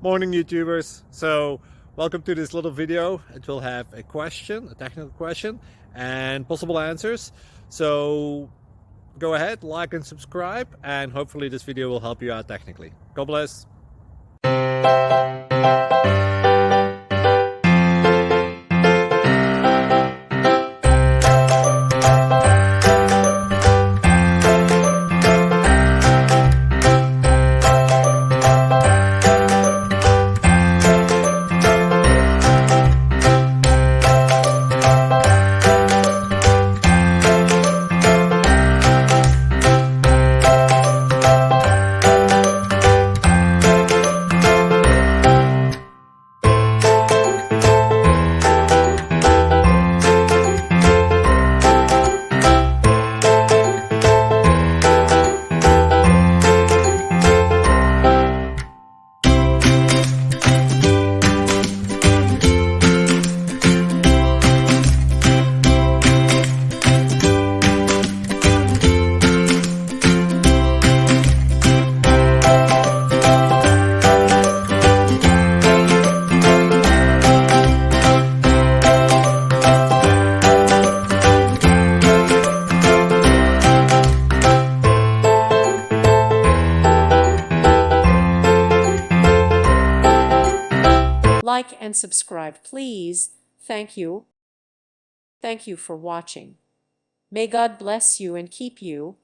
Morning YouTubers. So welcome to this little video. It will have a question, a technical question, and possible answers. So go ahead, like and subscribe, and hopefully this video will help you out technically. God bless. Like and subscribe, please. Thank you. Thank you for watching. May God bless you and keep you.